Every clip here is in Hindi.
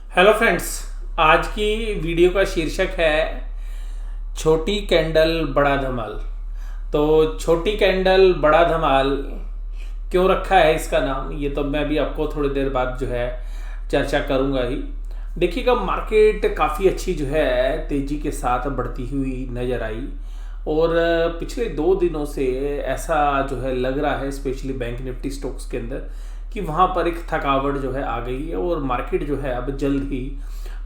Hello friends. आज की वीडियो का शीर्षक है छोटी कैंडल बड़ा धमाल। तो छोटी कैंडल बड़ा धमाल क्यों रखा है इसका नाम, ये तो मैं भी आपको थोड़ी देर बाद जो है चर्चा करूंगा ही। देखिएगा, मार्केट काफ़ी अच्छी जो है तेज़ी के साथ बढ़ती हुई नज़र आई और पिछले 2 दिनों से ऐसा जो है लग रहा है, स्पेशली बैंक निफ्टी स्टॉक्स के अंदर, कि वहाँ पर एक थकावट जो है आ गई है और मार्केट जो है अब जल्द ही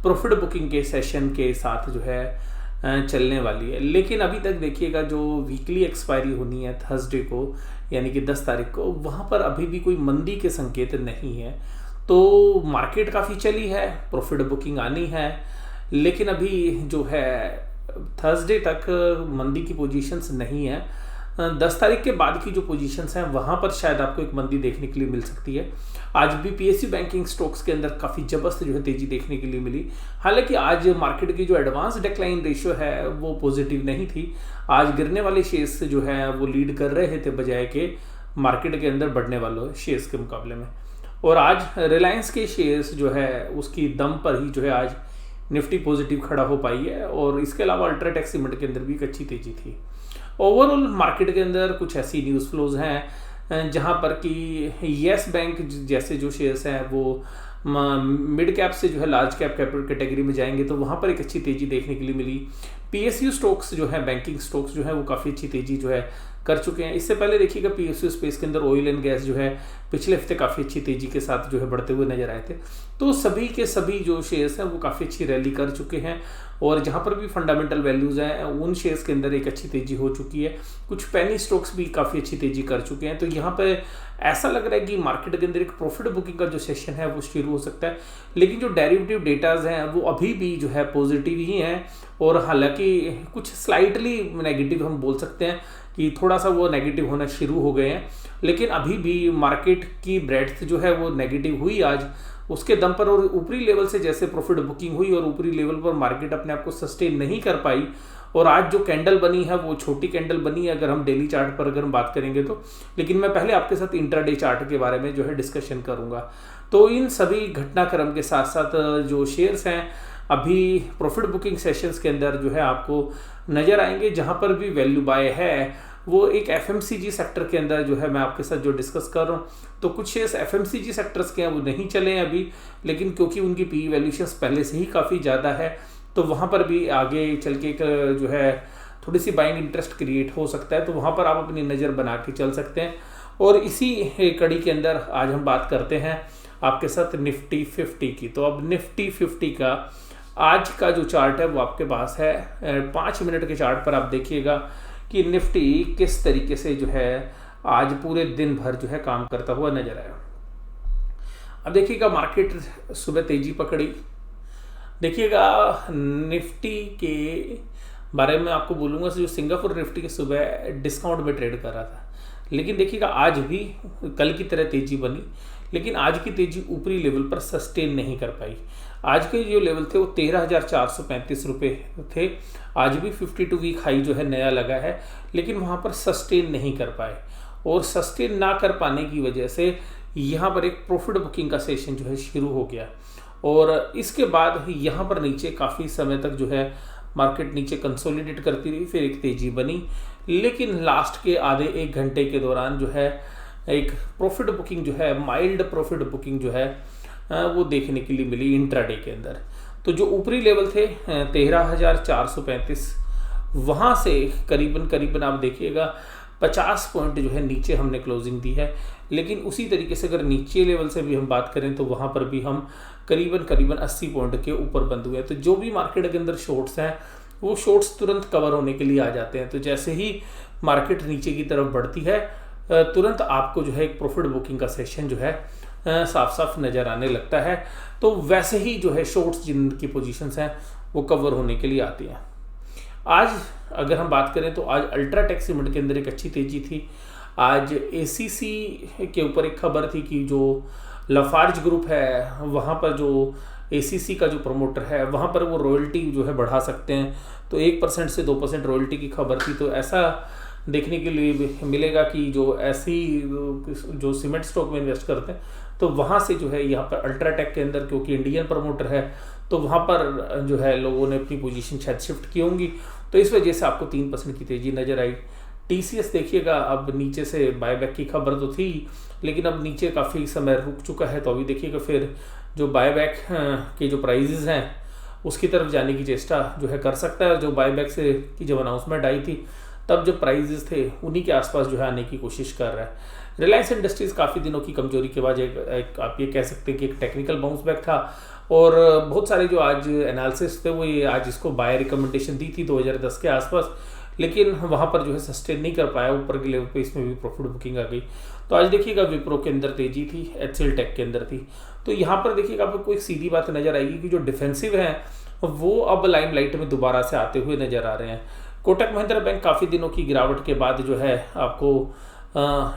प्रॉफिट बुकिंग के सेशन के साथ जो है चलने वाली है। लेकिन अभी तक देखिएगा, जो वीकली एक्सपायरी होनी है थर्सडे को, यानी कि 10 तारीख को, वहाँ पर अभी भी कोई मंदी के संकेत नहीं है। तो मार्केट काफ़ी चली है, प्रॉफिट बुकिंग आनी है, लेकिन अभी जो है थर्सडे तक मंदी की पोजीशंस नहीं है। 10 तारीख के बाद की जो पोजीशंस हैं वहाँ पर शायद आपको एक मंदी देखने के लिए मिल सकती है। आज भी पीएसयू बैंकिंग स्टॉक्स के अंदर काफ़ी जबरदस्त जो है तेज़ी देखने के लिए मिली। हालांकि आज मार्केट की जो एडवांस डिक्लाइन रेशियो है वो पॉजिटिव नहीं थी। आज गिरने वाले शेयर्स जो है वो लीड कर रहे थे बजाय के मार्केट के अंदर बढ़ने वाले शेयर्स के मुकाबले में। और आज रिलायंस के शेयर्स जो है उसकी दम पर ही जो है आज निफ्टी पॉजिटिव खड़ा हो पाई है। और इसके अलावा अल्ट्राटेक सीमेंट के अंदर भी एक अच्छी तेज़ी थी। ओवरऑल मार्केट के अंदर कुछ ऐसी न्यूज़ फ्लोज हैं जहां पर कि येस बैंक जैसे जो शेयर्स हैं वो मिड कैप से जो है लार्ज कैप कैटेगरी में जाएंगे, तो वहां पर एक अच्छी तेज़ी देखने के लिए मिली। पीएसयू स्टॉक्स जो है, बैंकिंग स्टॉक्स जो है, वो काफ़ी अच्छी तेज़ी जो है कर चुके हैं। इससे पहले देखिएगा पीएसयू स्पेस के अंदर ऑयल एंड गैस जो है पिछले हफ्ते काफ़ी अच्छी तेज़ी के साथ जो है बढ़ते हुए नजर आए थे। तो सभी के सभी जो शेयर्स हैं वो काफ़ी अच्छी रैली कर चुके हैं और जहाँ पर भी फंडामेंटल वैल्यूज़ हैं उन शेयर्स के अंदर एक अच्छी तेज़ी हो चुकी है। कुछ पेनी स्टॉक्स भी काफ़ी अच्छी तेज़ी कर चुके हैं। तो यहाँ पे ऐसा लग रहा है कि मार्केट के अंदर एक प्रॉफिट बुकिंग का जो सेशन है वो शुरू हो सकता है। लेकिन जो डेरिवेटिव डेटाज हैं वो अभी भी जो है पॉजिटिव ही हैं और हालांकि कुछ स्लाइटली नेगेटिव हम बोल सकते हैं कि थोड़ा सा वो नेगेटिव होना शुरू हो गए हैं। लेकिन अभी भी मार्केट की ब्रेड्थ जो है वो नेगेटिव हुई आज, उसके दम पर। और ऊपरी लेवल से जैसे प्रॉफिट बुकिंग हुई और ऊपरी लेवल पर मार्केट अपने आप को सस्टेन नहीं कर पाई और आज जो कैंडल बनी है वो छोटी कैंडल बनी है अगर हम डेली चार्ट पर अगर हम बात करेंगे तो। लेकिन मैं पहले आपके साथ इंट्राडे चार्ट के बारे में जो है डिस्कशन करूंगा। तो इन सभी घटनाक्रम के साथ साथ जो शेयर्स हैं अभी प्रॉफिट बुकिंग सेशंस के अंदर जो है आपको नजर आएंगे। जहां पर भी वैल्यू बाय है वो एक एफएमसीजी सेक्टर के अंदर जो है मैं आपके साथ जो डिस्कस कर रहा हूँ। तो कुछ शेयर्स एफएमसीजी सेक्टर्स के हैं वो नहीं चले हैं अभी, लेकिन क्योंकि उनकी पी वैल्यूशंस पहले से ही काफ़ी ज़्यादा है तो वहाँ पर भी आगे चल के जो है थोड़ी सी बाइंग इंटरेस्ट क्रिएट हो सकता है। तो वहाँ पर आप अपनी नज़र बना के चल सकते हैं। और इसी कड़ी के अंदर आज हम बात करते हैं आपके साथ निफ्टी 50 की। तो अब निफ्टी 50 का आज का जो चार्ट है वो आपके पास है। 5 मिनट के चार्ट पर आप देखिएगा कि निफ्टी किस तरीके से जो है आज पूरे दिन भर जो है काम करता हुआ नजर आया। अब देखिएगा मार्केट सुबह तेजी पकड़ी। देखिएगा निफ्टी के बारे में आपको बोलूँगा, जो सिंगापुर निफ्टी के सुबह डिस्काउंट में ट्रेड कर रहा था, लेकिन देखिएगा आज भी कल की तरह तेजी बनी, लेकिन आज की तेजी ऊपरी लेवल पर सस्टेन नहीं कर पाई। आज के जो लेवल थे वो 13,435 रुपये थे। आज भी 52 वीक हाई जो है नया लगा है, लेकिन वहाँ पर सस्टेन नहीं कर पाए और सस्टेन ना कर पाने की वजह से यहाँ पर एक प्रॉफिट बुकिंग का सेशन जो है शुरू हो गया। और इसके बाद यहाँ पर नीचे काफ़ी समय तक जो है मार्केट नीचे कंसोलिडेट करती रही, फिर एक तेजी बनी, लेकिन लास्ट के आधे 1 घंटे के दौरान जो है एक प्रॉफिट बुकिंग जो है, माइल्ड प्रॉफिट बुकिंग जो है वो देखने के लिए मिली इंट्राडे के अंदर। तो जो ऊपरी लेवल थे 13,435, वहाँ से करीबन आप देखिएगा 50 पॉइंट जो है नीचे हमने क्लोजिंग दी है। लेकिन उसी तरीके से अगर नीचे लेवल से भी हम बात करें तो वहाँ पर भी हम करीबन 80 पॉइंट के ऊपर बंद हुए हैं। तो जो भी मार्केट के अंदर शॉर्ट्स हैं वो शॉर्ट्स तुरंत कवर होने के लिए आ जाते हैं। तो जैसे ही मार्केट नीचे की तरफ बढ़ती है तुरंत आपको जो है एक प्रॉफिट बुकिंग का सेशन जो है साफ साफ नज़र आने लगता है। तो वैसे ही जो है शॉर्ट्स जिनकी पोजीशंस हैं वो कवर होने के लिए आती हैं। आज अगर हम बात करें तो आज अल्ट्राटेक सीमेंट के अंदर एक अच्छी तेजी थी। आज एसीसी के ऊपर एक खबर थी कि जो लाफार्ज ग्रुप है वहाँ पर जो एसीसी का जो प्रमोटर है वहाँ पर वो रॉयल्टी जो है बढ़ा सकते हैं। तो 1% से 2% रॉयल्टी की खबर थी। तो ऐसा देखने के लिए मिलेगा कि जो ऐसी जो सीमेंट स्टॉक में इन्वेस्ट करते हैं तो वहाँ से जो है यहाँ पर अल्ट्राटेक के अंदर, क्योंकि इंडियन प्रमोटर है, तो वहाँ पर जो है लोगों ने अपनी पोजीशन शायद शिफ्ट की होंगी, तो इस वजह से आपको 3% की तेज़ी नज़र आई। TCS देखिएगा, अब नीचे से बायबैक की खबर तो थी, लेकिन अब नीचे काफ़ी समय रुक चुका है, तो अभी देखिएगा फिर जो बायबैक के जो प्राइजेज़ हैं उसकी तरफ जाने की चेष्टा जो है कर सकता है। जो बायबैक से की जब अनाउंसमेंट आई थी तब जो प्राइजेस थे उन्हीं के आसपास जो है आने की कोशिश कर रहा है। रिलायंस इंडस्ट्रीज़ काफ़ी दिनों की कमजोरी के बाद एक आप ये कह सकते हैं कि एक टेक्निकल बाउंस बैक था, और बहुत सारे जो आज एनालिसिस थे वो ये आज इसको बाय रिकमेंडेशन दी थी 2010 के आसपास, लेकिन वहाँ पर जो है सस्टेन नहीं कर पाया ऊपर के लेवल पे, इसमें भी प्रॉफिट बुकिंग आ गई। तो आज देखिएगा विप्रो के अंदर तेजी थी, HCL टेक के अंदर थी। तो यहाँ पर देखिएगा आपको कोई सीधी बात नज़र आएगी कि जो डिफेंसिव हैं वो अब लाइमलाइट में दोबारा से आते हुए नज़र आ रहे हैं। कोटक महिंद्रा बैंक काफ़ी दिनों की गिरावट के बाद जो है आपको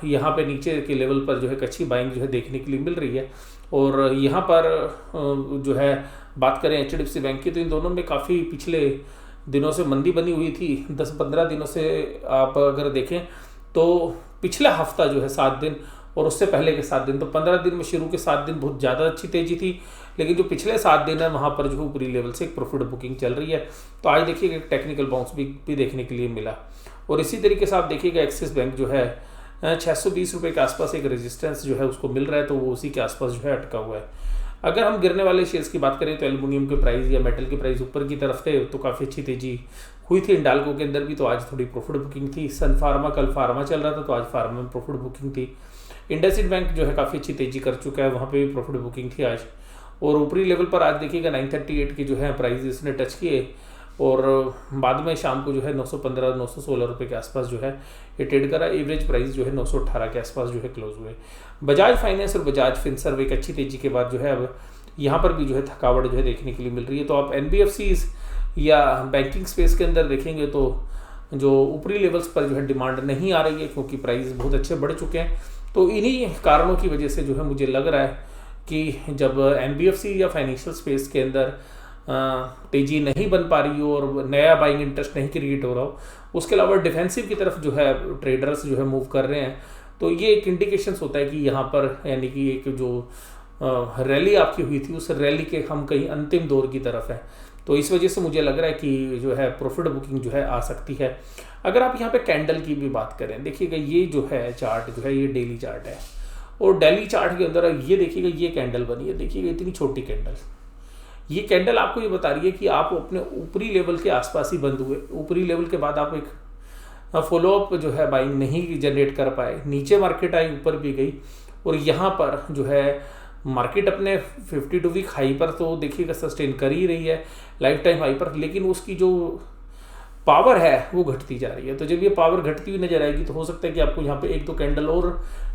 यहाँ पे नीचे के लेवल पर जो है अच्छी बाइंग जो है देखने के लिए मिल रही है। और यहाँ पर जो है बात करें HDFC बैंक की, तो इन दोनों में काफ़ी पिछले दिनों से मंदी बनी हुई थी। 10-15 दिनों से आप अगर देखें तो पिछला हफ्ता जो है 7 दिन और उससे पहले के 7 दिन, तो 15 दिन में शुरू के 7 दिन बहुत ज़्यादा अच्छी तेज़ी थी, लेकिन जो पिछले 7 दिन है वहाँ पर जो ऊपरी लेवल से एक प्रॉफिट बुकिंग चल रही है। तो आज देखिएगा एक टेक्निकल बाउंस भी देखने के लिए मिला। और इसी तरीके से आप देखिएगा एक्सिस बैंक जो है 620 रुपये के आसपास एक रेजिस्टेंस जो है उसको मिल रहा है, तो वो उसी के आसपास जो है अटका हुआ है। अगर हम गिरने वाले शेयर्स की बात करें तो एल्युमिनियम के प्राइस या मेटल के प्राइस ऊपर की तरफ थे, तो काफ़ी अच्छी तेजी हुई थी। इंडाल्को के अंदर भी तो आज थोड़ी प्रॉफिट बुकिंग थी। सन फार्मा, कल फार्मा चल रहा था तो आज फार्मा में प्रॉफिट बुकिंग थी। इंडसइंड बैंक जो है काफ़ी अच्छी तेजी कर चुका है, वहाँ पे भी प्रॉफिट बुकिंग थी आज। और ऊपरी लेवल पर आज देखिएगा 938 के जो है प्राइस इसने टच किए, और बाद में शाम को जो है 915-916 रुपये के आसपास जो है ये ट्रेड करा। एवरेज प्राइस जो है 918 के आसपास जो है क्लोज हुए। बजाज फाइनेंस और बजाज फिनसर्व एक अच्छी तेजी के बाद जो है अब यहाँ पर भी जो है थकावट जो है देखने के लिए मिल रही है। तो आप NBFCs या बैंकिंग स्पेस के अंदर देखेंगे तो जो ऊपरी लेवल्स पर जो है डिमांड नहीं आ रही है, क्योंकि प्राइस बहुत अच्छे बढ़ चुके हैं। तो इन्हीं कारणों की वजह से जो है मुझे लग रहा है कि जब NBFC या फाइनेंशियल स्पेस के अंदर तेजी नहीं बन पा रही हो और नया बाइंग इंटरेस्ट नहीं क्रिएट हो रहा हो, उसके अलावा डिफेंसिव की तरफ जो है ट्रेडर्स जो है मूव कर रहे हैं, तो ये एक इंडिकेशंस होता है कि यहाँ पर यानी कि एक जो रैली आपकी हुई थी उस रैली के हम कहीं अंतिम दौर की तरफ है। तो इस वजह से मुझे लग रहा है कि जो है प्रॉफिट बुकिंग जो है आ सकती है। अगर आप यहाँ पे कैंडल की भी बात करें, देखिएगा ये जो है चार्ट जो है ये डेली चार्ट है, और डेली चार्ट के अंदर ये देखिएगा ये कैंडल बनी है, देखिएगा इतनी छोटी कैंडल। ये कैंडल आपको ये बता रही है कि आप अपने ऊपरी लेवल के आसपास ही बंद हुए, ऊपरी लेवल के बाद आप एक फॉलोअप जो है बाइंग नहीं जनरेट कर पाए। नीचे मार्केट आई, ऊपर भी गई, और यहाँ पर जो है मार्केट अपने 52 वीक हाई पर तो देखिएगा सस्टेन कर ही रही है, लाइफ टाइम हाई पर, लेकिन उसकी जो पावर है वो घटती जा रही है। तो जब ये पावर घटती हुई नजर आएगी तो हो सकता है कि आपको यहाँ पे एक दो कैंडल और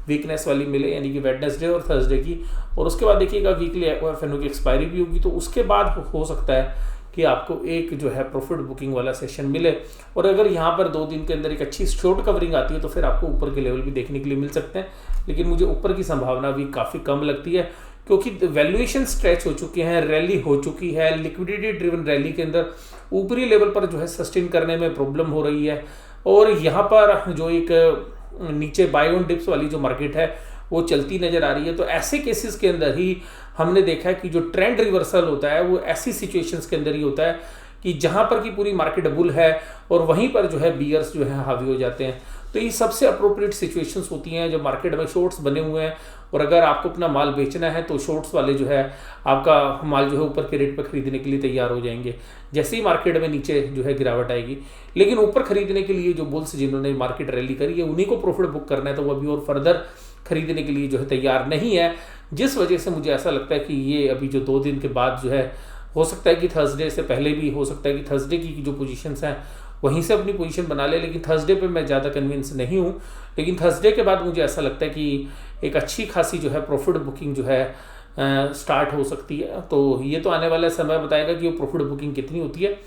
वीकनेस वाली मिले, यानी कि वेडनेसडे और थर्सडे की, और उसके बाद देखिएगा वीकली एफएनओ की एक्सपायरी भी होगी, तो उसके बाद हो सकता है कि आपको एक जो है प्रॉफिट बुकिंग वाला सेशन मिले। और अगर यहाँ पर 2 दिन के अंदर एक अच्छी शॉर्ट कवरिंग आती है तो फिर आपको ऊपर के लेवल भी देखने के लिए मिल सकते हैं, लेकिन मुझे ऊपर की संभावना भी काफ़ी कम लगती है, क्योंकि वैल्यूएशन स्ट्रेच हो चुके हैं, रैली हो चुकी है, लिक्विडिटी ड्रिवन रैली के अंदर ऊपरी लेवल पर जो है सस्टेन करने में प्रॉब्लम हो रही है। और यहाँ पर जो एक नीचे बाय ऑन डिप्स वाली जो मार्केट है वो चलती नजर आ रही है। तो ऐसे केसेस के अंदर ही हमने देखा है कि जो ट्रेंड रिवर्सल होता है वो ऐसी सिचुएशंस के अंदर ही होता है कि जहां पर की पूरी मार्केट बुल है और वहीं पर जो है बियर्स जो है हावी हो जाते हैं। तो ये सबसे अप्रोप्रिएट सिचुएशंस होती हैं जब मार्केट में शॉर्ट्स बने हुए हैं, और अगर आपको अपना माल बेचना है तो शॉर्ट्स वाले जो है आपका माल जो है ऊपर के रेट पर खरीदने के लिए तैयार हो जाएंगे जैसे ही मार्केट में नीचे जो है गिरावट आएगी। लेकिन ऊपर खरीदने के लिए जो बुल्स जिन्होंने मार्केट रैली करी है उन्हीं को प्रॉफिट बुक करना है, तो वो अभी और फर्दर खरीदने के लिए जो है तैयार नहीं है, जिस वजह से मुझे ऐसा लगता है कि ये अभी जो 2 दिन के बाद जो है हो सकता है कि थर्सडे से पहले भी हो सकता है कि थर्सडे की जो पोजीशंस हैं वहीं से अपनी पोजीशन बना ले, लेकिन थर्सडे पे मैं ज़्यादा कन्विंस नहीं हूँ। लेकिन थर्सडे के बाद मुझे ऐसा लगता है कि एक अच्छी खासी जो है प्रॉफिट बुकिंग जो है स्टार्ट हो सकती है। तो ये तो आने वाला समय बताएगा कि वो प्रॉफिट बुकिंग कितनी होती है,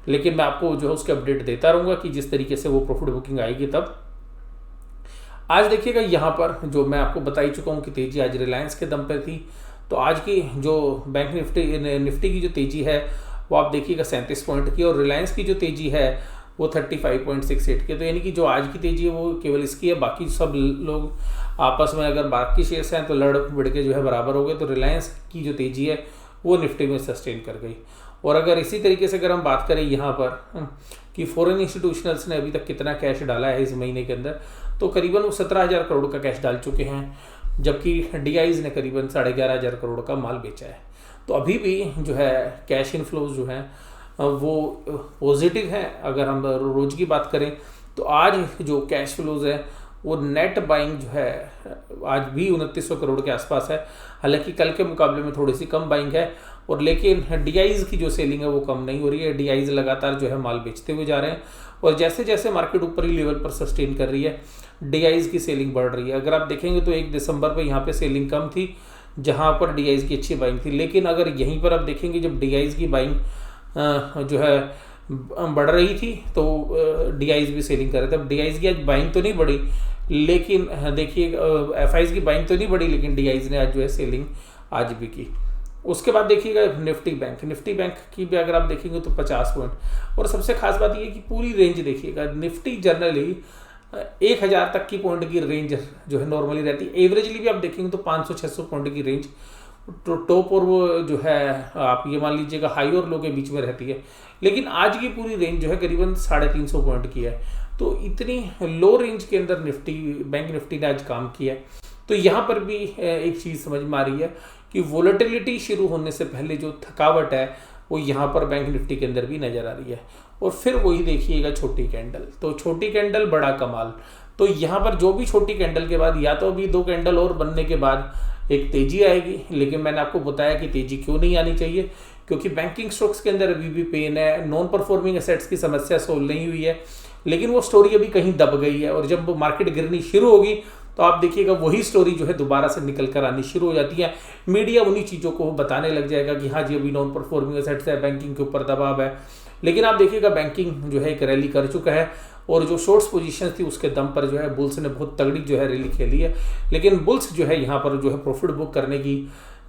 लेकिन मैं आपको जो है उसके अपडेट देता रहूँगा कि जिस तरीके से वो प्रॉफिट बुकिंग आएगी तब। आज देखिएगा यहाँ पर जो मैं आपको बता ही चुका हूँ कि तेज़ी आज रिलायंस के दम पर थी, तो आज की जो बैंक निफ्टी की जो तेज़ी है वो आप देखिएगा 37 पॉइंट की, और रिलायंस की जो तेज़ी है वो 35.68 की। तो यानी कि जो आज की तेज़ी है वो केवल इसकी है, बाकी सब लोग आपस में अगर बाकी शेयर्स हैं तो लड़ भिड़ के जो है बराबर हो गए, तो रिलायंस की जो तेजी है वो निफ्टी में सस्टेन कर गई। और अगर इसी तरीके से अगर हम बात करें यहाँ पर कि फॉरेन इंस्टीट्यूशनल्स ने अभी तक कितना कैश डाला है इस महीने के अंदर, तो करीबन वो 17,000 करोड़ का कैश डाल चुके हैं, जबकि डीआईज ने करीबन 11,500 करोड़ का माल बेचा है। तो अभी भी जो है कैश इनफ्लोज जो है वो पॉजिटिव है। अगर हम रोज की बात करें तो आज जो कैश फ्लोज है वो नेट बाइंग जो है आज भी 2900 करोड़ के आसपास है। हालांकि कल के मुकाबले में थोड़ी सी कम बाइंग है, और लेकिन डीआईज की जो सेलिंग है वो कम नहीं हो रही है। डीआईज लगातार जो है माल बेचते हुए जा रहे हैं, और जैसे जैसे मार्केट ऊपरी लेवल पर सस्टेन कर रही है डीआईज की सेलिंग बढ़ रही है। अगर आप देखेंगे तो 1 दिसंबर पर यहाँ पे सेलिंग कम थी जहाँ पर डीआईज की अच्छी बाइंग थी, लेकिन अगर यहीं पर आप देखेंगे जब डीआईज की बाइंग जो है बढ़ रही थी तो डीआईज भी सेलिंग कर रहे थे। अब डीआईज की आज बाइंग तो नहीं बढ़ी, लेकिन देखिए एफआईज की बाइंग तो नहीं बढ़ी, लेकिन डीआईज ने आज जो है सेलिंग आज भी की। उसके बाद देखिएगा निफ्टी बैंक की भी अगर आप देखेंगे तो 50 पॉइंट। और सबसे खास बात ये है कि पूरी रेंज देखिएगा, निफ्टी जनरली 1000 तक की पॉइंट की रेंज जो है नॉर्मली रहती है। एवरेजली भी आप देखेंगे तो 500-600 पॉइंट की रेंज टॉप और वो जो है आप ये मान लीजिएगा हाई और लो के बीच में रहती है, लेकिन आज की पूरी रेंज जो है करीबन 350 पॉइंट की है। तो इतनी लो रेंज के अंदर बैंक निफ्टी ने आज काम किया है। तो यहाँ पर भी एक चीज़ समझ में आ रही है कि वोलेटिलिटी शुरू होने से पहले जो थकावट है वो यहाँ पर बैंक निफ्टी के अंदर भी नजर आ रही है। और फिर वही देखिएगा छोटी कैंडल, तो छोटी कैंडल बड़ा कमाल। तो यहाँ पर जो भी छोटी कैंडल के बाद या तो अभी 2 कैंडल और बनने के बाद एक तेजी आएगी, लेकिन मैंने आपको बताया कि तेजी क्यों नहीं आनी चाहिए, क्योंकि बैंकिंग स्टॉक्स के अंदर अभी भी पेन है, नॉन परफॉर्मिंग एसेट्स की समस्या सोल्व नहीं हुई है, लेकिन वो स्टोरी अभी कहीं दब गई है। और जब मार्केट गिरनी शुरू होगी तो आप देखिएगा वही स्टोरी जो है दोबारा से निकल कर आनी शुरू हो जाती है। मीडिया उन्हीं चीज़ों को बताने लग जाएगा कि हाँ जी अभी नॉन परफॉर्मिंग एसेट्स है, बैंकिंग के ऊपर दबाव है, लेकिन आप देखिएगा बैंकिंग जो है एक रैली कर चुका है, और जो शॉर्ट्स पोजीशन थी उसके दम पर जो है बुल्स ने बहुत तगड़ी जो है रैली खेली है। लेकिन बुल्स जो है यहाँ पर जो है प्रॉफिट बुक करने की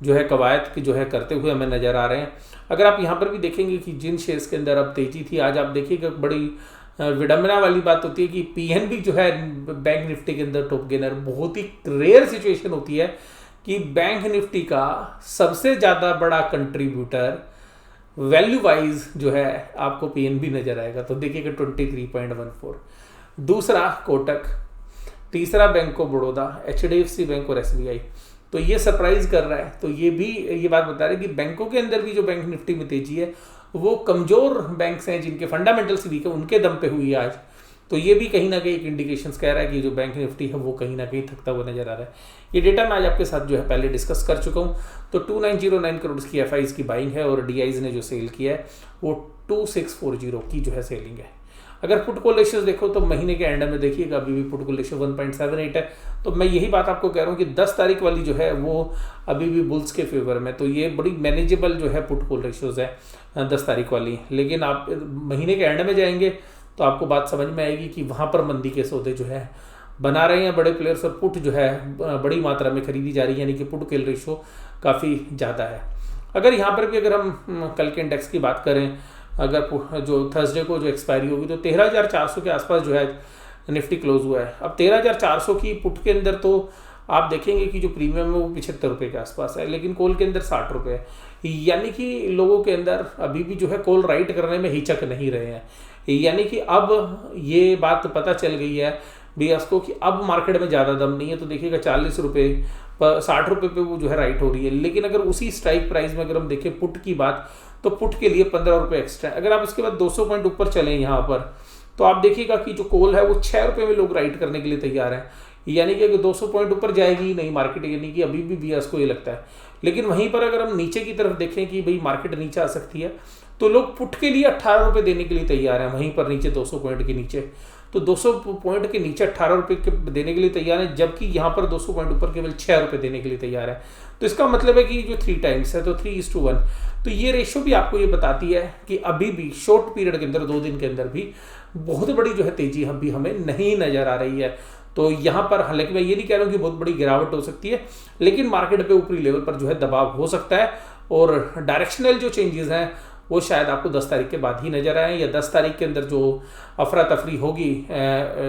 जो है कवायद की जो है करते हुए हमें नजर आ रहे हैं। अगर आप यहाँ पर भी देखेंगे कि जिन शेयर्स के अंदर अब तेजी थी, आज आप देखिएगा बड़ी विडंबना वाली बात होती है कि पीएनबी जो है बैंक निफ्टी के अंदर टॉप गेनर। बहुत ही रेयर सिचुएशन होती है कि बैंक निफ्टी का सबसे ज़्यादा बड़ा कंट्रीब्यूटर वैल्यू वाइज जो है आपको पीएनबी नजर आएगा। तो देखिएगा 23.14, दूसरा कोटक, तीसरा bank of Baroda, HDFC bank और एसबीआई। तो ये सरप्राइज कर रहा है। तो ये भी ये बात बता रहे हैं कि बैंकों के अंदर भी जो बैंक निफ्टी में तेजी है वो कमजोर बैंक्स हैं जिनके फंडामेंटल्स वीक है उनके दम पे हुई है आज। तो ये भी कहीं ना कहीं एक इंडिकेशंस कह रहा है कि जो बैंक निफ्टी है वो कहीं ना कहीं थकता हुआ नजर आ रहा है। ये डेटा मैं आज आपके साथ जो है पहले डिस्कस कर चुका हूँ। तो 2909 करोड़ की एफआईज की बाइंग है, और डीआईज ने जो सेल किया है वो 2640 की जो है सेलिंग है। अगर पुट कॉल रेशियोज देखो तो महीने के एंड में देखिएगा अभी भी पुट कॉल रेशियो 1.78 है। तो मैं यही बात आपको कह रहा हूँ कि 10 तारीख वाली जो है वो अभी भी बुल्स के फेवर में। तो ये बड़ी मैनेजेबल जो है पुट कॉल रेशियोज है 10 तारीख वाली। लेकिन आप महीने के एंड में जाएंगे तो आपको बात समझ में आएगी कि वहाँ पर मंदी के सौदे जो है बना रहे हैं बड़े प्लेयर्स, और पुट जो है बड़ी मात्रा में खरीदी जा रही है, यानी कि पुट कॉल रेशियो काफ़ी ज़्यादा है। अगर यहाँ पर भी अगर हम कल के इंडेक्स की बात करें, अगर जो थर्सडे को जो एक्सपायरी होगी तो 13,400 के आसपास जो है निफ्टी क्लोज हुआ है। अब 13,400 की पुट के अंदर तो आप देखेंगे कि जो प्रीमियम है वो 75 रुपये के आसपास है, लेकिन कॉल के अंदर 60 रुपये है। यानी कि लोगों के अंदर अभी भी जो है कॉल राइट करने में हिचक नहीं रहे हैं। यानी कि अब ये बात पता चल गई है बीएस को कि अब मार्केट में ज़्यादा दम नहीं है। तो देखिएगा 40 रुपये 60 रुपये पे वो जो है राइट हो रही है। लेकिन अगर उसी स्ट्राइक प्राइस में अगर हम देखें पुट की बात, तो पुट के लिए 15 रुपये एक्स्ट्रा। अगर आप इसके बाद 200 पॉइंट ऊपर चलें यहाँ पर, तो आप देखिएगा कि जो कॉल है वो 6 रुपये में लोग राइट करने के लिए तैयार हैं। यानी कि अगर 200 पॉइंट ऊपर जाएगी ही नहीं मार्केट, यानी कि अभी भी बीएस को ये लगता है। लेकिन वहीं पर अगर हम नीचे की तरफ देखें कि भाई मार्केट नीचे आ सकती है, तो लोग पुट के लिए 18 रुपये देने के लिए तैयार हैं। वहीं पर नीचे 200 पॉइंट के नीचे, तो 200 पॉइंट के नीचे 18 रुपये देने के लिए तैयार है, जबकि यहाँ पर 200 पॉइंट ऊपर केवल 6 रुपये देने के लिए तैयार है। तो इसका मतलब है कि जो 3 टाइम्स है तो 3:1। तो ये रेशो भी आपको ये बताती है कि अभी भी शॉर्ट पीरियड के अंदर 2 दिन के अंदर भी बहुत बड़ी जो है तेजी अभी हमें नहीं नजर आ रही है। तो यहाँ पर हालांकि मैं ये नहीं कह रहा हूँ कि बहुत बड़ी गिरावट हो सकती है, लेकिन मार्केट पे ऊपरी लेवल पर जो है दबाव हो सकता है, और डायरेक्शनल जो चेंजेस हैं वो शायद आपको 10 तारीख के बाद ही नज़र आए, या 10 तारीख के अंदर जो अफरा तफरी होगी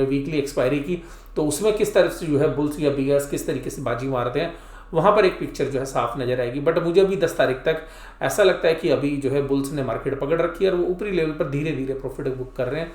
वीकली एक्सपायरी की, तो उसमें किस तरह से जो है बुल्स या बिगर्स किस तरीके से बाजी मारते हैं, वहाँ पर एक पिक्चर जो है साफ नज़र आएगी। बट मुझे अभी 10 तारीख तक ऐसा लगता है कि अभी जो है बुल्स ने मार्केट पकड़ रखी है और वो ऊपरी लेवल पर धीरे धीरे प्रॉफिट बुक कर रहे हैं।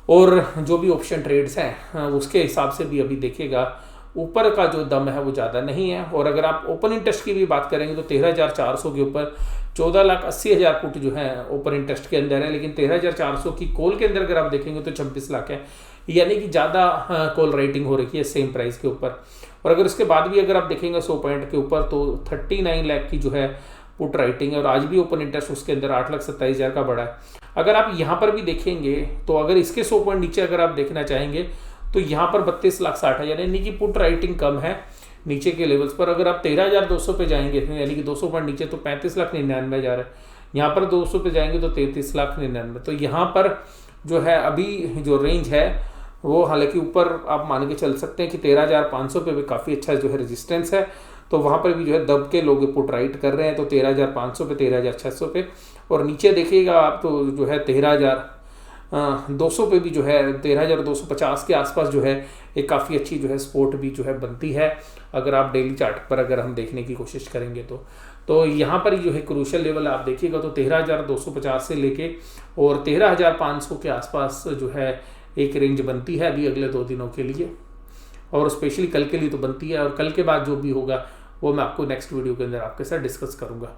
और जो भी ऑप्शन ट्रेड्स हैं उसके हिसाब से भी अभी देखिएगा ऊपर का जो दम है वो ज़्यादा नहीं है। और अगर आप ओपन इंटरेस्ट की भी बात करेंगे तो 13,400 के ऊपर 14,80,000 पुट जो है ओपन इंटरेस्ट के अंदर है, लेकिन 13,400 की कॉल के अंदर अगर आप देखेंगे तो 26 लाख है, यानी कि ज़्यादा कॉल राइटिंग हो रही है सेम प्राइस के ऊपर। और अगर उसके बाद भी अगर आप देखेंगे 100 पॉइंट के ऊपर तो 39 लाख की जो है पुट राइटिंग है, और आज भी ओपन इंटरेस्ट उसके अंदर 8,27,000 का बढ़ा है। अगर आप यहाँ पर भी देखेंगे तो अगर इसके 100 पॉइंट नीचे अगर आप देखना चाहेंगे तो यहाँ पर 32,60,000, यानी कि पुट राइटिंग कम है नीचे के लेवल्स पर। अगर आप 13,200 पे जाएंगे यानी कि 200 पॉइंट नीचे तो 35,99,000 है, यहाँ पर 200 पे जाएंगे तो 33,99,000। तो यहाँ पर जो है अभी जो रेंज है वो हालांकि ऊपर आप मान के चल सकते हैं कि 13,500 पे भी काफ़ी अच्छा जो है रेजिस्टेंस है, तो वहाँ पर भी जो है दब के लोग पुट राइट कर रहे हैं। तो 13,500 पे 13,600 पे, और नीचे देखिएगा आप तो जो है 13,200 पे भी जो है 13,250 के आसपास जो है एक काफ़ी अच्छी जो है सपोर्ट भी जो है बनती है अगर आप डेली चार्ट पर अगर हम देखने की कोशिश करेंगे तो यहाँ पर जो है क्रूशियल लेवल आप देखिएगा तो 13,250 से लेके और 13,500 के आसपास जो है एक रेंज बनती है अभी अगले 2 दिनों के लिए, और स्पेशली कल के लिए तो बनती है। और कल के बाद जो भी होगा वो मैं आपको नेक्स्ट वीडियो के अंदर आपके साथ डिस्कस करूंगा।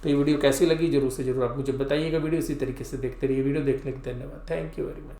तो ये वीडियो कैसी लगी जरूर से जरूर आप मुझे बताइएगा। वीडियो इसी तरीके से देखते रहिए। वीडियो देखने के लिए धन्यवाद। Thank you very much.